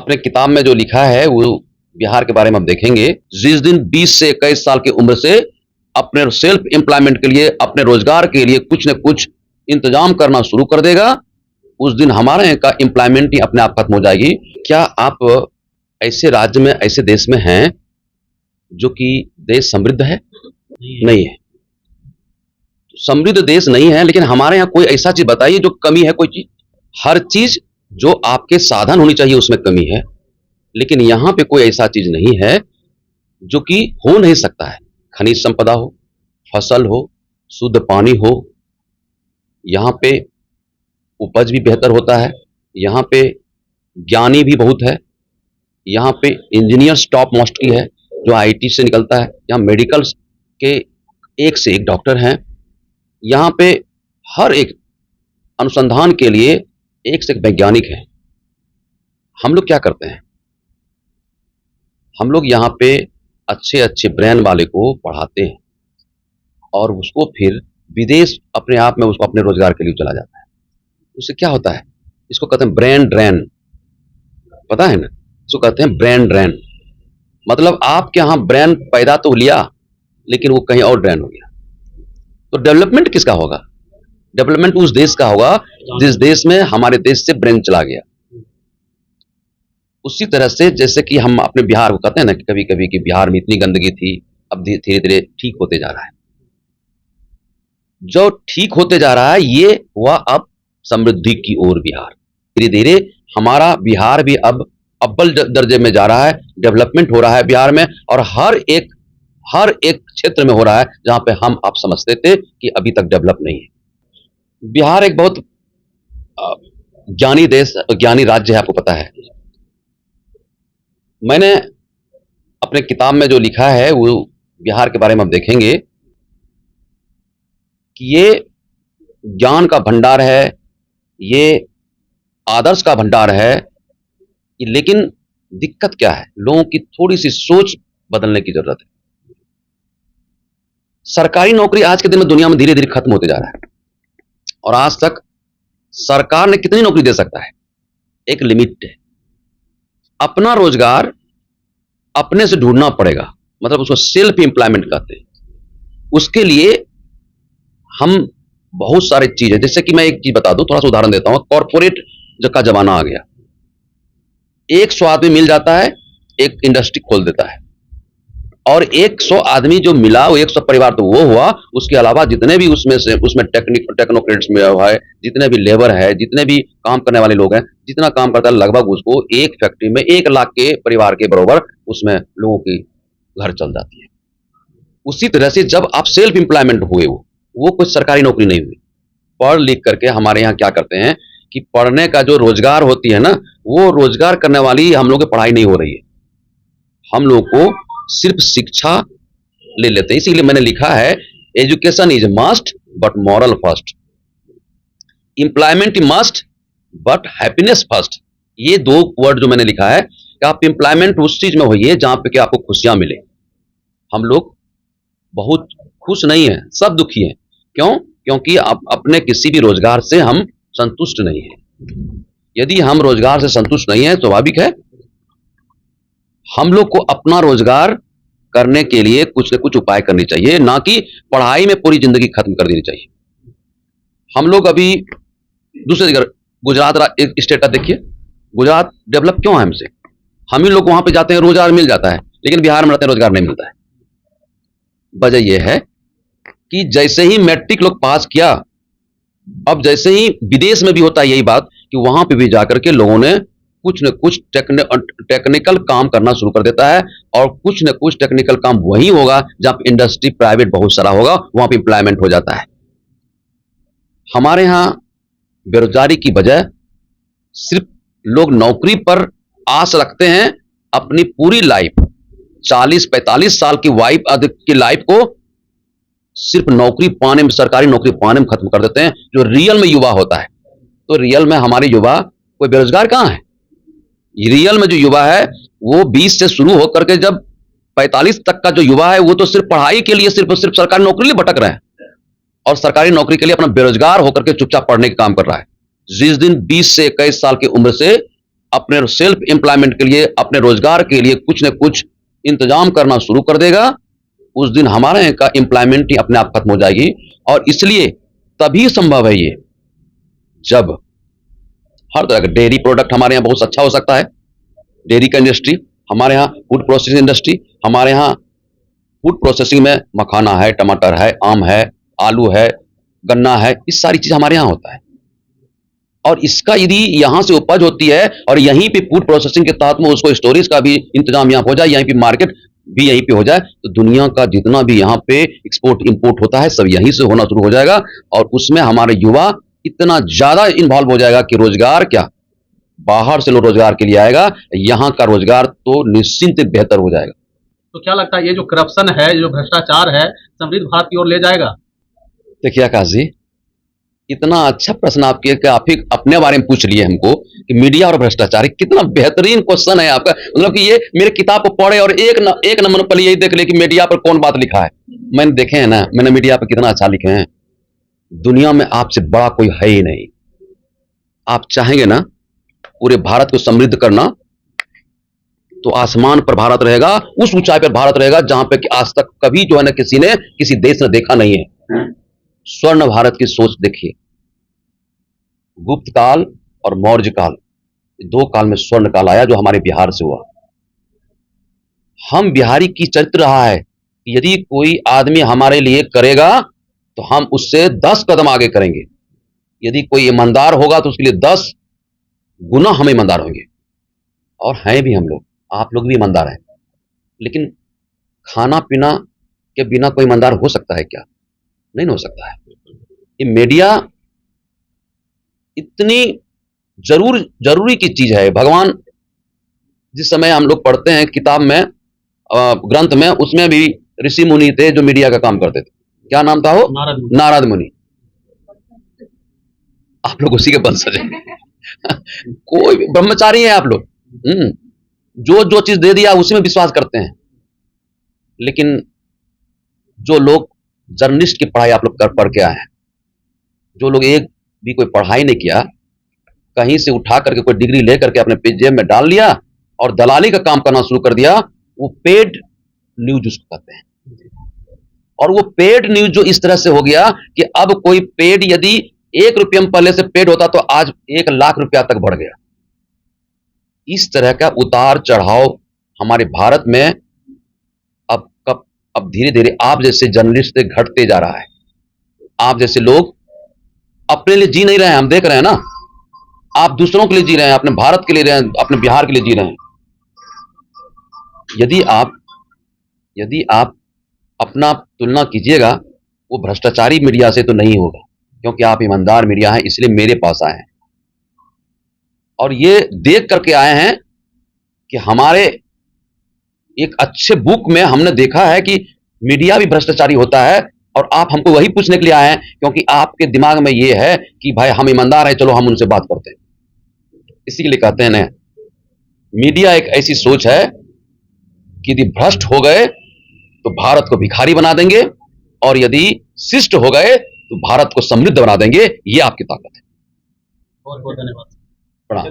अपने किताब में जो लिखा है वो बिहार के बारे में हम देखेंगे। जिस दिन 20 से 21 साल की उम्र से अपने सेल्फ एम्प्लॉयमेंट के लिए, अपने रोजगार के लिए कुछ न कुछ इंतजाम करना शुरू कर देगा, उस दिन हमारे यहाँ का एम्प्लॉयमेंट ही अपने आप खत्म हो जाएगी। क्या आप ऐसे राज्य में, ऐसे देश में हैं जो कि देश समृद्ध है? नहीं है। समृद्ध देश नहीं है, लेकिन हमारे यहाँ कोई ऐसा चीज बताइए जो कमी है। कोई चीज, हर चीज जो आपके साधन होनी चाहिए उसमें कमी है, लेकिन यहाँ पे कोई ऐसा चीज नहीं है जो कि हो नहीं सकता है। खनिज संपदा हो, फसल हो, शुद्ध पानी हो, यहाँ पे उपज भी बेहतर होता है, यहाँ पे ज्ञानी भी बहुत है, यहाँ पे इंजीनियर्स टॉप मोस्ट की है जो आईटी से निकलता है, यहाँ मेडिकल्स के एक से एक डॉक्टर हैं, यहाँ पे हर एक अनुसंधान के लिए एक से एक वैज्ञानिक हैं। हम लोग क्या करते हैं? हम लोग यहाँ पे अच्छे अच्छे ब्रेन वाले को पढ़ाते हैं और उसको फिर विदेश अपने आप में उसको अपने रोजगार के लिए चला जाता है। उससे क्या होता है? इसको कहते हैं ब्रेन ड्रेन। पता है ना, इसको कहते हैं ब्रेन ड्रेन। मतलब आपके यहाँ ब्रेन पैदा तो लिया, लेकिन वो कहीं और ड्रेन हो गया। तो डेवलपमेंट किसका होगा? डेवलपमेंट उस देश का होगा जिस देश में हमारे देश से ब्रेन चला गया। उसी तरह से जैसे कि हम अपने बिहार को कहते हैं ना कि कभी कभी कि बिहार में इतनी गंदगी थी, अब धीरे धीरे ठीक होते जा रहा है। जो ठीक होते जा रहा है ये हुआ अब समृद्धि की ओर बिहार। धीरे धीरे हमारा बिहार भी अब अव्वल दर्जे में जा रहा है, डेवलपमेंट हो रहा है बिहार में, और हर एक क्षेत्र में हो रहा है जहां पे हम आप समझते थे कि अभी तक डेवलप नहीं है। बिहार एक बहुत ज्ञानी देश, ज्ञानी राज्य है, आपको पता है। मैंने अपने किताब में जो लिखा है वो बिहार के बारे में हम देखेंगे कि ये ज्ञान का भंडार है, ये आदर्श का भंडार है, लेकिन दिक्कत क्या है? लोगों की थोड़ी सी सोच बदलने की जरूरत है। सरकारी नौकरी आज के दिन में दुनिया में धीरे धीरे खत्म होते जा रहा है, और आज तक सरकार ने कितनी नौकरी दे सकता है? एक लिमिट है। अपना रोजगार अपने से ढूंढना पड़ेगा, मतलब उसको सेल्फ एम्प्लॉयमेंट कहते हैं। उसके लिए हम बहुत सारी चीजें, जैसे कि मैं एक चीज बता दूं, थोड़ा सा उदाहरण देता हूं। कॉर्पोरेट का जमाना आ गया, 100 आदमी मिल जाता है, एक इंडस्ट्री खोल देता है, और 100 आदमी जो मिला वो 100 परिवार तो वो हुआ। उसके अलावा जितने भी उसमें टेक्नोक्रेट्स में है, जितने भी लेबर है, जितने भी काम करने वाले लोग हैं, जितना काम करता है लगभग उसको एक फैक्ट्री में 1 लाख के परिवार के बराबर उसमें लोगों की घर चल जाती है। उसी तरह से जब आप सेल्फ एम्प्लॉयमेंट हुए, वो कुछ सरकारी नौकरी नहीं हुई। पढ़ लिख करके हमारे यहाँ क्या करते हैं कि पढ़ने का जो रोजगार होती है ना, वो रोजगार करने वाली हम लोग की पढ़ाई नहीं हो रही है। हम लोग को सिर्फ शिक्षा ले लेते हैं। इसीलिए मैंने लिखा है education is must but moral first, employment must but happiness first. ये 2 वर्ड जो मैंने लिखा है कि आप एम्प्लॉयमेंट उस चीज में होइए जहां पे कि आपको खुशियां मिले। हम लोग बहुत खुश नहीं है, सब दुखी हैं। क्यों? क्योंकि आप अपने किसी भी रोजगार से हम संतुष्ट नहीं है। यदि हम रोजगार से संतुष्ट नहीं है, स्वाभाविक है हम लोग को अपना रोजगार करने के लिए कुछ न कुछ उपाय करनी चाहिए, ना कि पढ़ाई में पूरी जिंदगी खत्म कर देनी चाहिए। हम लोग अभी दूसरे जगह, गुजरात एक स्टेट देखिए, गुजरात डेवलप क्यों है हमसे? हम ही लोग वहां पे जाते हैं, रोजगार मिल जाता है, लेकिन बिहार में रहते हैं, रोजगार नहीं मिलता है। वजह यह है कि जैसे ही मैट्रिक लोग पास किया, अब जैसे ही विदेश में भी होता है यही बात कि वहां पे भी जाकर के लोगों ने कुछ न कुछ टेक्निकल काम करना शुरू कर देता है, और कुछ न कुछ टेक्निकल काम वही होगा जहां इंडस्ट्री प्राइवेट बहुत सारा होगा, वहां पे एम्प्लॉयमेंट हो जाता है। हमारे यहाँ बेरोजगारी की वजह सिर्फ लोग नौकरी पर आस रखते हैं। अपनी पूरी लाइफ 40-45 साल की लाइफ को सिर्फ नौकरी पाने में, सरकारी नौकरी पाने में खत्म कर देते हैं। जो रियल में युवा होता है, तो रियल में हमारे युवा कोई बेरोजगार कहाँ है? रियल में जो युवा है वो 20 से शुरू होकर के जब 45 तक का जो युवा है, वो तो सिर्फ पढ़ाई के लिए सिर्फ सरकारी नौकरी लिए भटक रहे हैं, और सरकारी नौकरी के लिए अपना बेरोजगार होकर के चुपचाप पढ़ने का काम कर रहा है। जिस दिन 20 से 21 साल की उम्र से अपने सेल्फ एम्प्लॉयमेंट के लिए, अपने रोजगार के लिए कुछ न कुछ इंतजाम करना शुरू कर देगा, उस दिन हमारे यहाँ का एम्प्लॉयमेंट ही अपने आप खत्म हो जाएगी। और इसलिए तभी संभव है ये, जब हर तरह का डेयरी प्रोडक्ट हमारे यहाँ बहुत अच्छा हो सकता है। डेयरी का इंडस्ट्री हमारे यहाँ, फूड प्रोसेसिंग इंडस्ट्री हमारे यहाँ, फूड प्रोसेसिंग में मखाना है, टमाटर है, आम है, आलू है, गन्ना है, इस सारी चीज हमारे यहाँ होता है। और इसका यदि यहाँ से उपज होती है और यहीं पे फूड प्रोसेसिंग के तहत में उसको स्टोरेज का भी इंतजाम यहाँ हो जाए, यहीं पे मार्केट भी यहीं पे हो जाए, तो दुनिया का जितना भी यहाँ पे एक्सपोर्ट इंपोर्ट होता है सब यहीं से होना शुरू हो जाएगा। और उसमें हमारे युवा इतना ज्यादा इन्वॉल्व हो जाएगा कि रोजगार क्या, बाहर से लोग रोजगार के लिए आएगा, यहाँ का रोजगार तो निश्चिंत बेहतर हो जाएगा। तो क्या लगता है ये जो करप्शन है, जो भ्रष्टाचार है, समृद्ध भारत की ओर ले जाएगा? देखिए आकाश जी, इतना अच्छा प्रश्न आपके कि आप ही अपने बारे में पूछ लिए हमको कि मीडिया और भ्रष्टाचार, कितना बेहतरीन क्वेश्चन है आपका। मतलब कि ये मेरे किताब को पढ़े और एक नंबर पर यही देख ले कि मीडिया पर कौन बात लिखा है। मैंने देखे हैं ना, मैंने मीडिया पर कितना अच्छा लिखे हैं। दुनिया में आपसे बड़ा कोई है ही नहीं। आप चाहेंगे ना पूरे भारत को समृद्ध करना, तो आसमान पर भारत रहेगा, उस ऊंचाई पर भारत रहेगा जहां पे कि आज तक कभी जो है ना किसी ने, किसी देश ने देखा नहीं है। स्वर्ण भारत की सोच देखिए, गुप्त काल और मौर्य काल, दो काल में स्वर्ण काल आया जो हमारे बिहार से हुआ। हम बिहारी की चरित्र रहा है कि यदि कोई आदमी हमारे लिए करेगा तो हम उससे 10 कदम आगे करेंगे। यदि कोई ईमानदार होगा तो उसके लिए 10 गुना हम ईमानदार होंगे। और हैं भी हम लोग, आप लोग भी ईमानदार हैं। लेकिन खाना पीना के बिना कोई ईमानदार हो सकता है क्या? नहीं हो सकता है। ये मीडिया इतनी जरूरी की चीज है। भगवान जिस समय हम लोग पढ़ते हैं किताब में, ग्रंथ में, उसमें भी ऋषि मुनि थे जो मीडिया का काम करते थे। क्या नाम था वो? नारद मुनि। आप लोग उसी के वंशज हैं। कोई ब्रह्मचारी है आप लोग। जो चीज दे दिया उसी में विश्वास करते हैं। लेकिन जो लोग जर्नलिस्ट की पढ़ाई आप लोग पढ़ के आए हैं, जो लोग एक भी कोई पढ़ाई नहीं किया, कहीं से उठा करके कोई डिग्री लेकर के अपने जेब में डाल लिया और दलाली का काम करना शुरू कर दिया, वो पेड न्यूज उसको कहते हैं। और वो पेड न्यूज जो इस तरह से हो गया कि अब कोई पेड यदि 1 रुपये में पहले से पेड होता तो आज 1 लाख रुपया तक बढ़ गया। इस तरह का उतार चढ़ाव हमारे भारत में अब धीरे धीरे आप जैसे जर्नलिस्ट से घटते जा रहा है। आप जैसे लोग अपने लिए जी नहीं रहे हैं, हम देख रहे हैं ना। आप दूसरों के लिए जी रहे हैं, अपने भारत के लिए रहे हैं, अपने बिहार के लिए जी रहे हैं। यदि आप अपना तुलना कीजिएगा, वो भ्रष्टाचारी मीडिया से तो नहीं होगा, क्योंकि आप ईमानदार मीडिया हैं, इसलिए मेरे पास आए हैं और ये देख करके आए हैं कि हमारे एक अच्छे बुक में हमने देखा है कि मीडिया भी भ्रष्टाचारी होता है। और आप हमको वही पूछने के लिए आए हैं क्योंकि आपके दिमाग में ये है कि भाई हम ईमानदार हैं, चलो हम उनसे बात करते हैं। इसी के लिए कहते हैं ना, मीडिया एक ऐसी सोच है कि यदि भ्रष्ट हो गए तो भारत को भिखारी बना देंगे, और यदि शिष्ट हो गए तो भारत को समृद्ध बना देंगे। ये आपकी ताकत है। बहुत बहुत धन्यवाद। प्रणाम।